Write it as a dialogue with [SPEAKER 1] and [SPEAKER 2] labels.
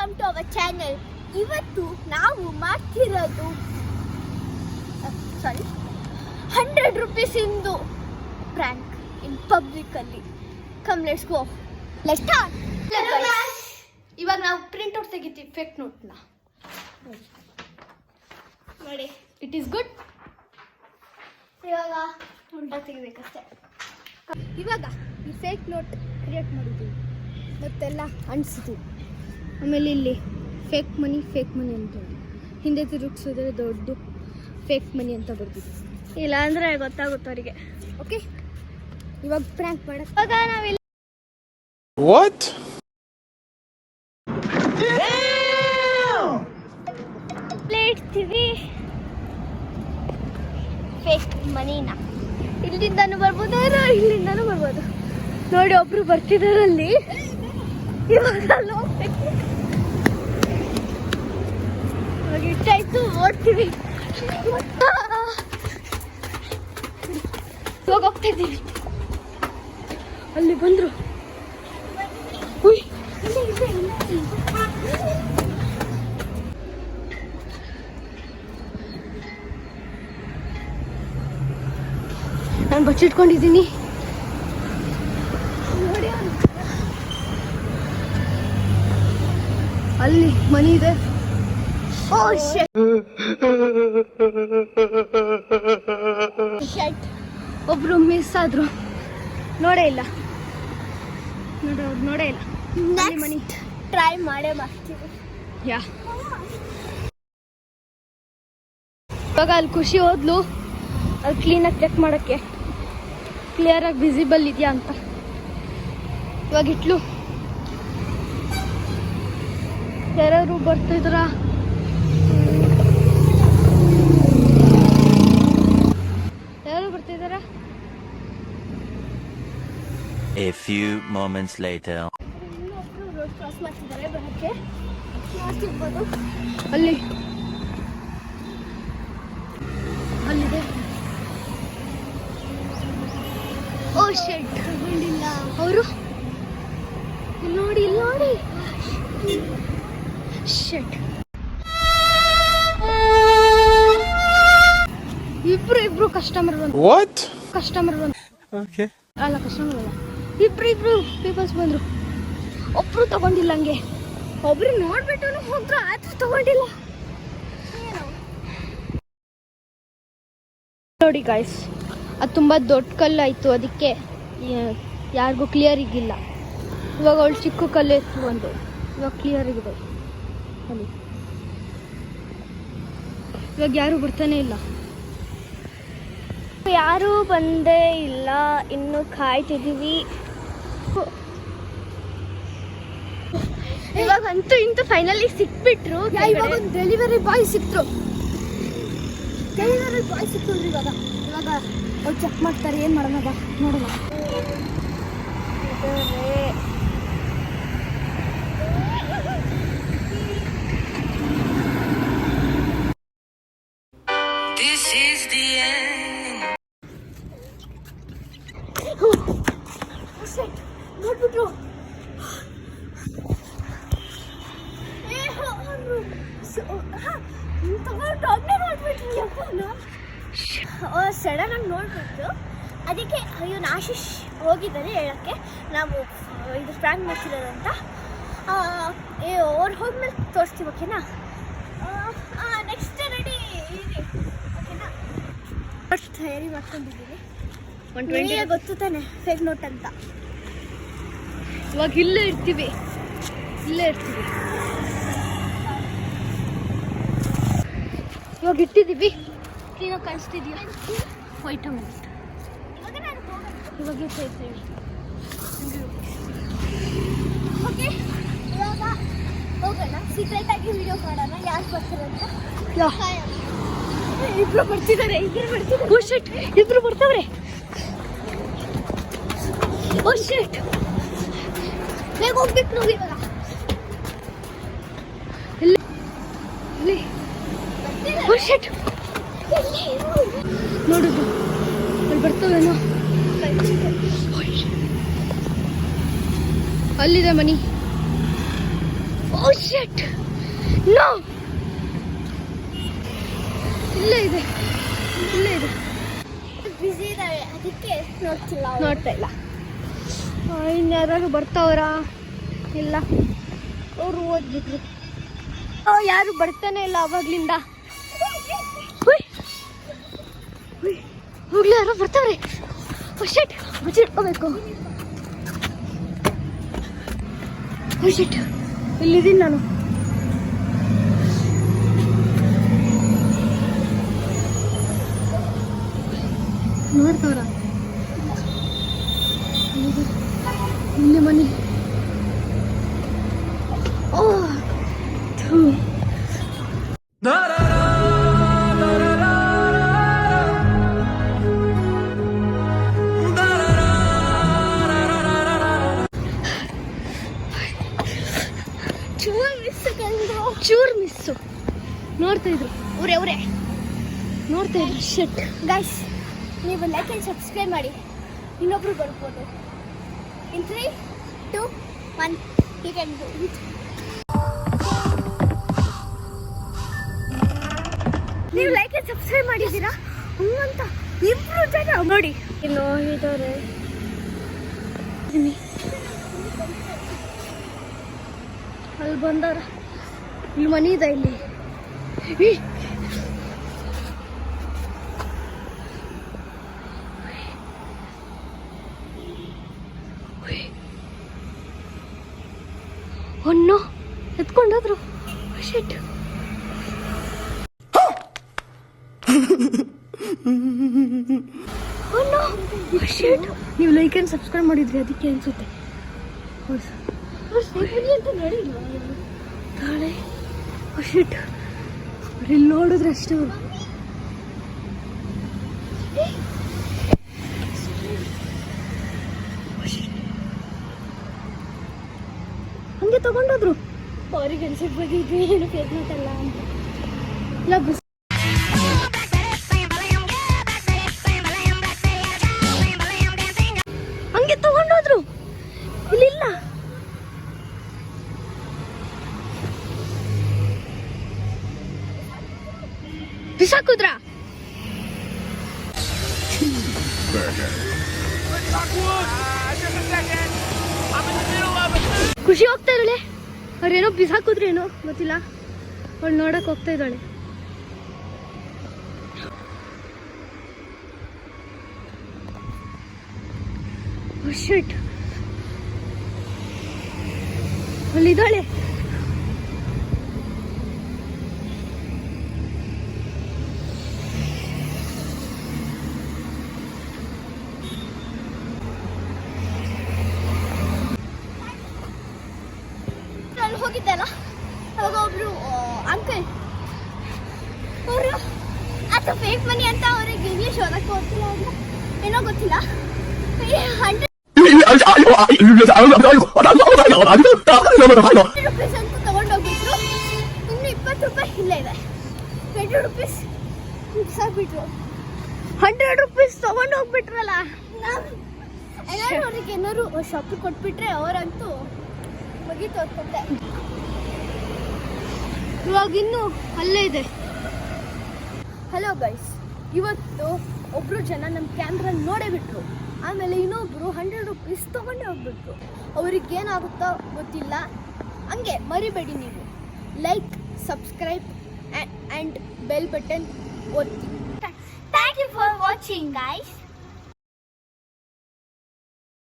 [SPEAKER 1] Welcome to our channel. ಇವತ್ತು ನಾವು ಮಾಡ್ತಿರೋದು 100 ರೂಪೀಸ್ ಇಂದು ಪ್ರ್ಯಾಂಕ್ ಇನ್ ಪಬ್ಲಿಕ್ ಅಲ್ಲಿ. Come let's go. Let's start. ಇವಾಗ ನಾವು ಪ್ರಿಂಟ್ ಔಟ್ ತೆಗಿತೀವಿ ಫೇಕ್ ನೋಟ್ನ. ನೋಡಿ, ಇಟ್ ಈಸ್ ಗುಡ್. ಇವಾಗ ಉಲ್ಟಾ ತೆಗಿಬೇಕಷ್ಟೇ. ಇವಾಗ ಈ ಫೇಕ್ ನೋಟ್ ಕ್ರಿಯೇಟ್ ಮಾಡಿದ್ದೀವಿ ಮತ್ತೆಲ್ಲ ಅಣಿಸಿದ್ವಿ. ಆಮೇಲೆ ಇಲ್ಲಿ ಫೇಕ್ ಮನಿ ಅಂತ ಹಿಂದೆ ತಿರುಗಿಸಿದ್ರೆ ದೊಡ್ಡ ಫೇಕ್ ಮನಿ ಅಂತ ಬರ್ತಿದ್ವಿ. ಇಲ್ಲ ಅಂದರೆ ಗೊತ್ತಾಗುತ್ತೆ ಅವರಿಗೆ. ಓಕೆ, ಇವಾಗ ಪ್ರ್ಯಾಂಕ್ ಮಾಡೋದು. ಇವಾಗ ನಾವಿಲ್ಲ ಇಡ್ತೀವಿ ಫೇಕ್ ಮನಿನ. ಇಲ್ಲಿಂದನೂ ಬರ್ಬೋದು, ಇಲ್ಲಿಂದನೂ ಬರ್ಬೋದು. ನೋಡಿ, ಒಬ್ರು ಬರ್ತಿದಾರಲ್ಲಿ. ಇವಾಗ ಇಟ್ಟಾಯ್ತು, ಓಡ್ತೀವಿ. ಇವಾಗ ಹೋಗ್ತಾ ಇದ್ದೀವಿ. ಅಲ್ಲಿ ಬಂದ್ರು. ನಾನು ಬಚ್ಚಿಟ್ಕೊಂಡಿದ್ದೀನಿ. ಅಲ್ಲಿ ಮನಿ ಇದೆ. ಒಬ್ರು ಮಿಸ್ ಆದ್ರು, ನೋಡೇ ಇಲ್ಲ. ಮನಿ ಟ್ರೈ ಮಾಡೇ ಮಾಡ್ತೀವಿ. ಇವಾಗ ಅಲ್ಲಿ ಖುಷಿ ಹೋದ್ಲು ಅಲ್ಲಿ ಕ್ಲೀನಾಗಿ ಚೆಕ್ ಮಾಡೋಕ್ಕೆ, ಕ್ಲಿಯರಾಗಿ ವಿಸಿಬಲ್ ಇದೆಯಾ ಅಂತ. ಇವಾಗ ಇಟ್ಲು. ಯಾರು ಬರ್ತಿದ್ರ? ಯಾರು ಬರ್ತಿದಾರ?
[SPEAKER 2] A few moments later.
[SPEAKER 1] Road cross ಮಾಡ್ತಿದ್ದಾರೆ ಬರಕ್ಕೆ. ನೋಡ್ತಿರ್ಬೋದು ಅಲ್ಲಿದೆ. ಓ ಶೆಡ್ ತಗೊಂಡಿಲ್ಲ ಅವರು. ನೋಡಿ ಶೆಡ್. ಇಬ್ರು ಕಸ್ಟಮರ್ ಬಂದ್ರು.
[SPEAKER 2] Okay.
[SPEAKER 1] ಅಲ್ಲ, ಕಸ್ಟಮರ್ ಅಲ್ಲ, ಇಬ್ರು ಪೀಪಲ್ಸ್ ಬಂದ್ರು. ಒಬ್ರು ತಗೊಂಡಿಲ್ಲ. ಹಂಗೆ ಒಬ್ರು ನೋಡ್ಬಿಟ್ಟು ಹೋದ್ರು, ಆದ್ರೂ ತಗೊಂಡಿಲ್ಲ. ನೋಡಿ ಗಾಯ್ಸ್, ಅದು ತುಂಬ ದೊಡ್ಡ ಕಲ್ಲು ಆಯಿತು, ಅದಕ್ಕೆ ಯಾರಿಗೂ ಕ್ಲಿಯರ್ ಈಗಿಲ್ಲ. ಇವಾಗ ಅವಳು ಚಿಕ್ಕ ಕಲ್ಲು ಎತ್ತು ಒಂದು, ಇವಾಗ ಕ್ಲಿಯರ್ ಆಗಿದೆ ಅಲ್ಲಿ. ಇವಾಗ ಯಾರು ಬರ್ತಾನೆ ಇಲ್ಲ. ಯಾರೂ ಬಂದೇ ಇಲ್ಲ, ಇನ್ನು ಕಾಯ್ತಿದ್ದೀವಿ. ಇವಾಗಂತೂ ಇಂತೂ ಫೈನಲಿ ಸಿಕ್ಬಿಟ್ರು. ಇವಾಗ ಒಂದು ಡೆಲಿವರಿ ಬಾಯ್ ಸಿಕ್ತರು. ಇವಾಗ ಅವ್ರು ಚೆಕ್ ಮಾಡ್ತಾರೆ. ಏನು ಮಾಡೋಣ ಬಾ ನೋಡೋಣ. ನೋಡ್ಬಿಟ್ರು. ಸಡನ್ ಆಗಿ ನೋಡ್ಬಿಟ್ಟು ಅದಕ್ಕೆ ಇವನು ಆಶೀಶ್ ಹೋಗಿದ್ದಾರೆ ಹೇಳಕ್ಕೆ ನಾವು ಇದು ಪ್ರ್ಯಾಂಕ್ ಮಾಡ್ತಿರೋದಂತ. ಅವ್ರು ಹೋದ್ಮೇಲೆ ತೋರಿಸ್ತೀವಿ. ಓಕೆನಾ? ನೆಕ್ಸ್ಟ್ ರೆಡಿ ಇದೆ. ಓಕೆನಾ? ಫಸ್ಟ್ ತಯಾರಿ ಮಾಡ್ಕೊಂಡಿದ್ದೀವಿ. 120 ಗೊತ್ತು ತಾನೆ ಫೇಕ್ ನೋಟ್ ಅಂತ. ಇವಾಗ ಇಲ್ಲೇ ಇರ್ತೀವಿ. ಇವಾಗ ಇಟ್ಟಿದ್ದೀವಿ. ಕ್ಲೀನಾಗಿ ಕಾಣಿಸ್ತಿದೀಯ? ವೈಟ್ ಅಮೌಂಟ್ ಇವಾಗ ಇರ್ತೈತೆ. ಓಕೆ, ಇವಾಗ ಹೋಗೋಣ. ಸೀಕ್ರೆಟಾಗಿ ವಿಡಿಯೋ ಮಾಡೋಣ. ಯಾರು ಬರ್ತಾರೆ ಅಂತ. ಇಬ್ರು ಬರ್ತಿದ್ದಾರೆ. ಇಬ್ರು ಬರ್ತಾವ್ರೆ. ಓ ಶಿಟ್, ಬೇಗ ಹೋಗ್ಬೇಕು ನಾವು ಇವಾಗ. ಓ ಶಿಟ್, ನೋಡುದು ಅಲ್ಲಿ ಬರ್ತವೇನೋ. ಅಲ್ಲಿದೆ ಮನಿ. ಓ ಶಿಟ್, ನೋ, ಇಲ್ಲೇ ಇದೆ, ಇಲ್ಲೇ ಇದೆ. ಬಿಸಿ ಇದ್ದಾವೆ, ಅದಕ್ಕೆ ನೋಡ್ತಾ ಇಲ್ಲ. ಇನ್ಯಾರು ಬರ್ತಾವ್ರ ಇಲ್ಲ, ಅವರು ಓದ್ಬಿಟ್ರು. ಯಾರು ಬರ್ತಾನೆ ಇಲ್ಲ ಅವಾಗ್ಲಿಂದ. ಹೋಗ್ಲಿ, ಯಾರೋ ಬರ್ತಾವ್ರೆ. ಶಿಟ್, ಮುಚ್ಚಿಟ್ಕೋಬೇಕು. ಶಿಟ್, ಇಲ್ಲಿದ್ದೀನಿ ನಾನು. ನೋಡ್ತಾವ್ರ ಇಲ್ಲಿ ಮನೆ. ಓ ಥೂ. ಚೂರ್ ಮಿಸ್ಸು. ನೋಡ್ತಾ ಇದ್ರು ಅವರೇ ನೋಡ್ತಾ ಇದ್ರು. ಶಿಟ್ ಗೈಸ್, ನೀವು ಲೈಕ್ ಆ್ಯಂಡ್ ಸಬ್ಸ್ಕ್ರೈಬ್ ಮಾಡಿ, ಇನ್ನೊಬ್ರು ಬರ್ಬೋದು. ಇನ್ 3, 2, 1 ಯು ಕ್ಯಾನ್ ಡೂ ಇಟ್. ನೀವು ಲೈಕ್ ಆ್ಯಂಡ್ ಸಬ್ಸ್ಕ್ರೈಬ್ ಮಾಡಿದ್ದೀರಾ ಹಂಗಂತ ಇಬ್ರು ಜನ ನೋಡಿ. ಇನ್ನು ಇದ್ದಾರೆ, ಅಲ್ಲಿ ಬಂದವ್ರ. ಇಲ್ಲಿ ಮನೆ ಇದೆ, ಇಲ್ಲಿ ಹೊನ್ನು ಎತ್ಕೊಂಡೋದ್ರು. ಶಿಟ್. ಶಿಟ್, ನೀವು ಲೈಕ್ ಆ್ಯಂಡ್ ಸಬ್ಸ್ಕ್ರೈಬ್ ಮಾಡಿದ್ರಿ ಅದಕ್ಕೆ ಅನ್ಸುತ್ತೆ. ಅಂತ ನೋಡಿಲ್ವ ತಾಳೆ. ಶಿಟ್, ಇಲ್ಲಿ ನೋಡಿದ್ರೆ ಅಷ್ಟೇ ಅವರು. ಹಂಗೆ ತಗೊಂಡೋದ್ರು. ಅವ್ರಿಗೆ ಅನ್ಸಕ್ ಬಂದಿದ್ವಿ ಏನು ಫೇಕ್ ಮಾತಲ್ಲ ಅಂತ. ಇಲ್ಲ ಬಿಸ್ ಹಂಗೆ ತಗೊಂಡೋದ್ರು. ಇಲ್ಲಿಲ್ಲ. ಬಿಸಾಕುದ್ರ. ಖುಷಿ ಹೋಗ್ತಾ ಇದ್ದಾಳೆ. ಅವ್ರೇನೋ ಬಿಸಾಕುದ್ರೇನೋ ಗೊತ್ತಿಲ್ಲ. ಅವಳು ನೋಡಕ್ ಹೋಗ್ತಾ ಇದ್ದಾಳೆ. ಶಿಟ್, ಅಲ್ಲಿದ್ದಾಳೆ. ಹೋಗಿದ್ದಲ್ಲ, ಅವಾಗ ಒಬ್ರು ಅಂಕಲ್ ಅವರು ಅದು ಫೇಕ್ ಮನಿ ಅಂತ ಅವ್ರಿಗೆ ಇಂಗ್ಲೀಷ್ ಓದಕ್ಕೆ ಗೊತ್ತಿಲ್ಲ, ಏನೋ ಗೊತ್ತಿಲ್ಲ. 100 ರೂಪೀಸ್ ಅಂತ ತಗೊಂಡೋಗ್ಬಿಟ್ರು. ಇನ್ನು 20 ರೂಪಾಯಿ ಇಲ್ಲೇ ಇದೆ. 20 ರೂಪೀಸ್ ಬಿಸಾಕ್ಬಿಟ್ರು. 100 ರೂಪೀಸ್ ತಗೊಂಡು ಹೋಗ್ಬಿಟ್ರಲ್ಲ. ಏನಾದ್ರು ಅವ್ರಿಗೆ ಏನಾದ್ರು ಶಾಪಿಗೆ ಕೊಟ್ಬಿಟ್ರೆ ಅವರಂತೂ ಮುಗೀತು ಅವ್ರ. ಇವಾಗ ಇನ್ನು ಅಲ್ಲೇ ಇದೆ. ಹಲೋ ಗೈಸ್, ಇವತ್ತು ಒಬ್ರು ಜನ ನಮ್ಮ ಕ್ಯಾಮ್ರಾ ನೋಡೇ ಬಿಟ್ರು. ಆಮೇಲೆ ಇನ್ನೊಬ್ರು 100 ರೂಪೀಸ್ ತಗೊಂಡೇ ಹೋಗ್ಬಿಟ್ರು. ಅವ್ರಿಗೇನಾಗುತ್ತೋ ಗೊತ್ತಿಲ್ಲ. ಹಂಗೆ ಮರಿಬೇಡಿ ನೀವು like, subscribe and bell button ಒತ್ತಿ. Thank you for watching guys.